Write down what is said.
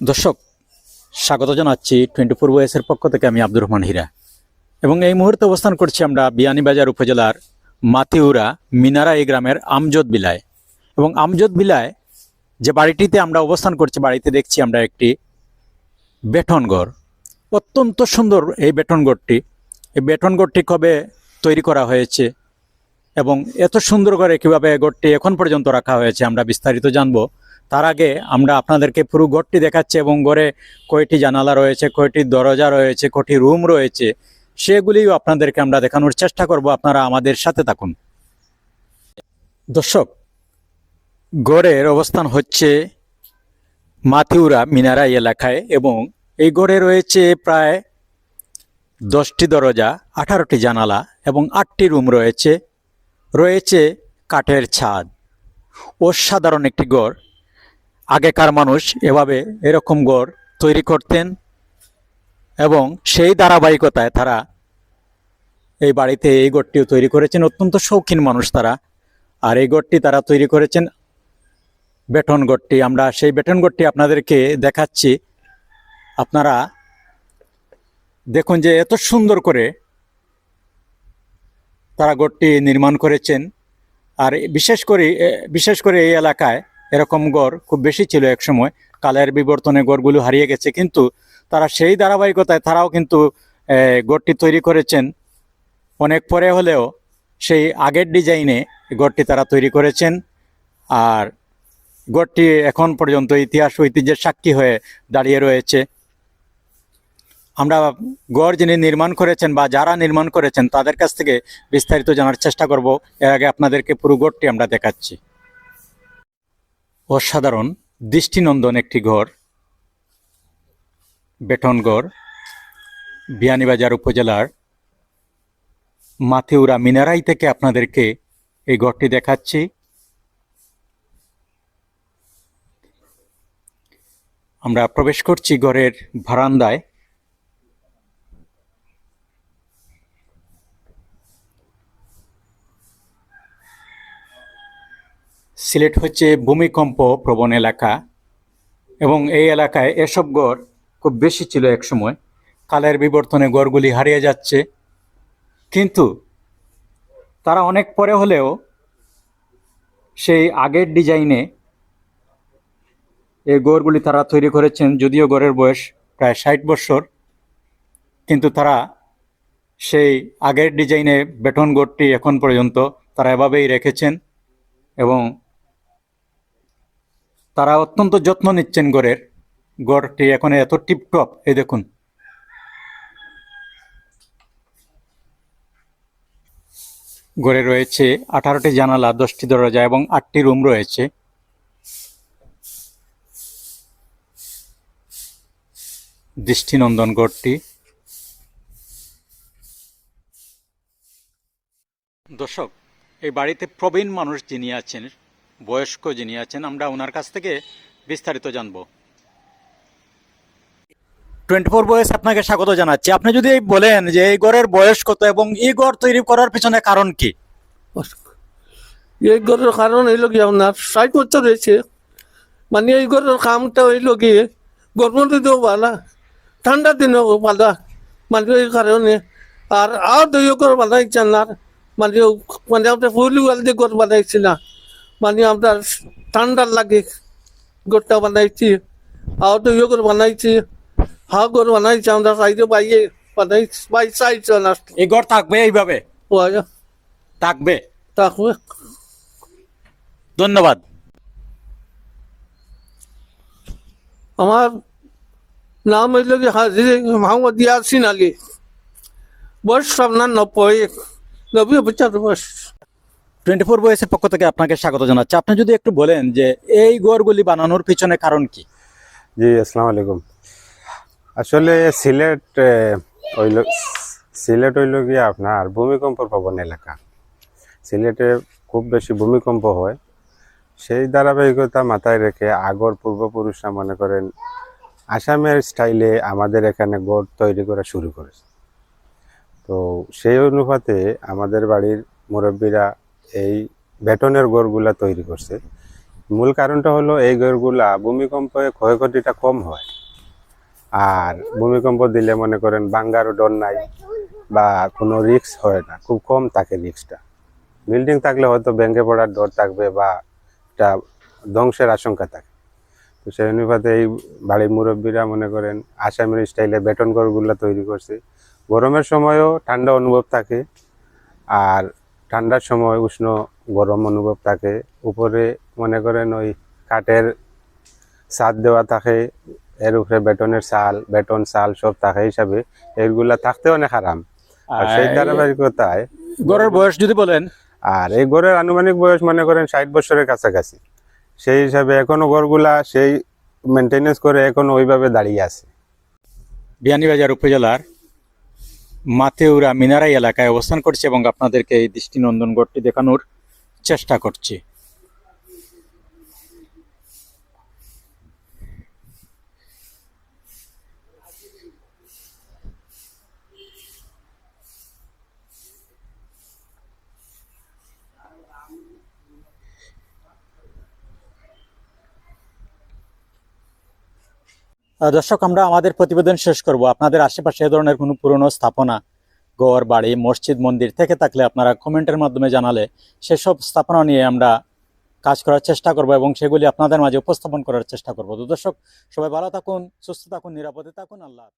দর্শক, স্বাগত জানাচ্ছি 24 ভয়েসের পক্ষ থেকে। আমি আব্দুর রহমান হীরা এবং এই মুহূর্তে অবস্থান করছি আমরা বিয়ানীবাজার উপজেলার মাতিউরা মিনারা এই গ্রামের আমজদ বিলায়। এবং আমজদ বিলায় যে বাড়িটিতে আমরা অবস্থান করছি, বাড়িতে দেখছি আমরা একটি বেটনঘর। অত্যন্ত সুন্দর এই বেটনঘরটি। এই বেটনঘরটি কবে তৈরি করা হয়েছে এবং এত সুন্দর করে কীভাবে ঘরটি এখন পর্যন্ত রাখা হয়েছে আমরা বিস্তারিত জানবো। তার আগে আমরা আপনাদেরকে পুরো ঘরটি দেখাচ্ছি এবং ঘরে কয়টি জানালা রয়েছে, কয়টি দরজা রয়েছে, কয়টি রুম রয়েছে, সেগুলিও আপনাদেরকে আমরা দেখানোর চেষ্টা করব। আপনারা আমাদের সাথে থাকুন। দর্শক, ঘরের অবস্থান হচ্ছে মাতিউরা মিনারা এলাকায় এবং এই ঘরে রয়েছে প্রায় 10টি দরজা, 18টি জানালা এবং 8টি রুম রয়েছে। রয়েছে কাঠের ছাদ। অসাধারণ একটি ঘর। আগেকার মানুষ এভাবে এরকম ঘর তৈরি করতেন এবং সেই ধারাবাহিকতায় তারা এই বাড়িতে এই ঘরটিও তৈরি করেছেন। অত্যন্ত শৌখিন মানুষ তারা। আর এই ঘরটি তারা তৈরি করেছেন বেটন ঘরটি। আমরা সেই বেটন ঘরটি আপনাদেরকে দেখাচ্ছি। আপনারা দেখুন যে এত সুন্দর করে তারা ঘরটি নির্মাণ করেছেন। আর বিশেষ করে এই এলাকায় এরকম ঘর খুব বেশি ছিল এক সময়। কালের বিবর্তনে ঘরগুলো হারিয়ে গেছে, কিন্তু তারা সেই ধারাবাহিকতায় তারাও কিন্তু ঘরটি তৈরি করেছেন। অনেক পরে হলেও সেই আগের ডিজাইনে ঘরটি তারা তৈরি করেছেন। আর ঘরটি এখন পর্যন্ত ইতিহাস ঐতিহ্যের সাক্ষী হয়ে দাঁড়িয়ে রয়েছে। আমরা ঘর যিনি নির্মাণ করেছেন বা যারা নির্মাণ করেছেন তাদের কাছ থেকে বিস্তারিত জানার চেষ্টা করব। এর আগে আপনাদেরকে পুরো ঘরটি আমরা দেখাচ্ছি। অসাধারণ দৃষ্টিনন্দন একটি ঘর, বেটন ঘর। বিয়ানীবাজার উপজেলার মাতিউরা মিনারাই থেকে আপনাদেরকে এই ঘরটি দেখাচ্ছি। আমরা প্রবেশ করছি ঘরের বারান্দায়। সিলেট হচ্ছে ভূমিকম্প প্রবণ এলাকা এবং এই এলাকায় এসব ঘর খুব বেশি ছিল এক সময়। কালের বিবর্তনে ঘরগুলি হারিয়ে যাচ্ছে, কিন্তু তারা অনেক পরে হলেও সেই আগের ডিজাইনে এই ঘরগুলি তারা তৈরি করেছেন। যদিও ঘরের বয়স প্রায় 60 বছর, কিন্তু তারা সেই আগের ডিজাইনে বেটন ঘরটি এখন পর্যন্ত তারা এভাবেই রেখেছেন এবং তারা অত্যন্ত যত্ন নিচ্ছেন ঘরের। ঘরটি এখন এত টিপটপ। এই দেখুন, ঘরে রয়েছে 18টি জানালা, 10টি দরজা এবং 8টি রুম রয়েছে। দৃষ্টিনন্দন ঘরটি। দর্শক, এই বাড়িতে প্রবীণ মানুষ যিনি আছেন, বয়স্ক যিনি আছেন, আমরা ওনার কাছ থেকে বিস্তারিত জানব। 24 বয়স আপনাকে স্বাগত জানাচ্ছি। আপনি যদি বলেন যে এই ঘরের বয়স কত এবং এই ঘর তৈরি করার পিছনে কারণ কি? এই ঘরের কারণ হইল কি আপনার 60 বছর হয়েছে। মানে এই ঘরের কামটা হইল কি গরমের দিনেও ভালো, ঠান্ডার দিনেও ভালো, মানে এই কারণে। আর দুই ঘর বানাইছেন না, মানে আপনার ফুলি ওয়াল দিয়ে ঘর বানাইছি না, মানে আপনার ঠান্ডার লাগে ঘরটা বানাইছি। আর দুই ঘর বানাইছি, ঘর বানাইছি আমরা সাইডে বাইয়ে বানাইছি, বাই সাইজ এই ঘর থাকবে এইভাবে? থাকবে। থাকবে। ধন্যবাদ। আমার নাম হইল কি হাজি মোহাম্মদ ইয়াসিন আলী, বয়স আপনার 90 বয়স। 24 বয়সের পক্ষ থেকে আপনাকে স্বাগত জানাচ্ছি। আপনি যদি একটু বলেন যে এই ঘরগুলি বানানোর পিছনে কারণ কি? জি, আসসালামু আলাইকুম। আসলে সিলেট হইল গিয়ে আপনার ভূমিকম্প প্রবণ এলাকা। সিলেটে খুব বেশি ভূমিকম্প হয়। সেই ধারাবাহিকতা মাথায় রেখে আগর পূর্বপুরুষরা মনে করেন আসামের স্টাইলে আমাদের এখানে ঘর তৈরি করা শুরু করেছে। তো সেই অনুপাতে আমাদের বাড়ির মুরব্বীরা এই বেটনের ঘরগুলা তৈরি করছে। মূল কারণটা হলো এই ঘরগুলা ভূমিকম্পে ক্ষয়ক্ষতিটা কম হয়। আর ভূমিকম্প দিলে মনে করেন ভাঙ্গারও ডর নাই বা কোনো রিস্ক হয় না, খুব কম থাকে রিস্কটা। বিল্ডিং থাকলে হয়তো ভেঙে পড়ার ডর থাকবে বা একটা ধ্বংসের আশঙ্কা থাকে। তো সেই অনুপাতে এই বাড়ির মুরব্বীরা মনে করেন আসামের স্টাইলে বেটন ঘরগুলো তৈরি করছে। গরমের সময়ও ঠান্ডা অনুভব থাকে, আর ঠান্ডার সময় উষ্ণ গরম অনুভব থাকে। উপরে মনে করেন ওই কাঠের ছাদ দেওয়া থাকে, এর উপরে বেটন চাল সব থাকে হিসাবে এইগুলা থাকতে অনেক আরাম। আর সেই ধারাবাহিকতায় ঘরের বয়স যদি বলেন, আর এই ঘরের আনুমানিক বয়স মনে করেন 60 বছরের কাছাকাছি। সেই হিসাবে এখনো ঘরগুলা সেই মেনটেনেন্স করে এখনো ওইভাবে দাঁড়িয়ে আছে। বিয়ানীবাজার উপজেলার মাথেউরা মিনারাই এলাকায় অবস্থান করছি এবং আপনাদেরকে এই দৃষ্টিনন্দন গড়টি দেখানোর চেষ্টা করছি। দর্শক, আমরা আমাদের প্রতিবেদন শেষ করব। আপনাদের আশেপাশে এ ধরনের কোনো পুরনো স্থাপনা, ঘর বাড়ি, মসজিদ মন্দির থেকে থাকলে আপনারা কমেন্টের মাধ্যমে জানালে সেসব স্থাপনা নিয়ে আমরা কাজ করার চেষ্টা করব এবং সেগুলি আপনাদের মাঝে উপস্থাপন করার চেষ্টা করব। তো দর্শক, সবাই ভালো থাকুন, সুস্থ থাকুন, নিরাপদে থাকুন। আল্লাহ হাফেজ।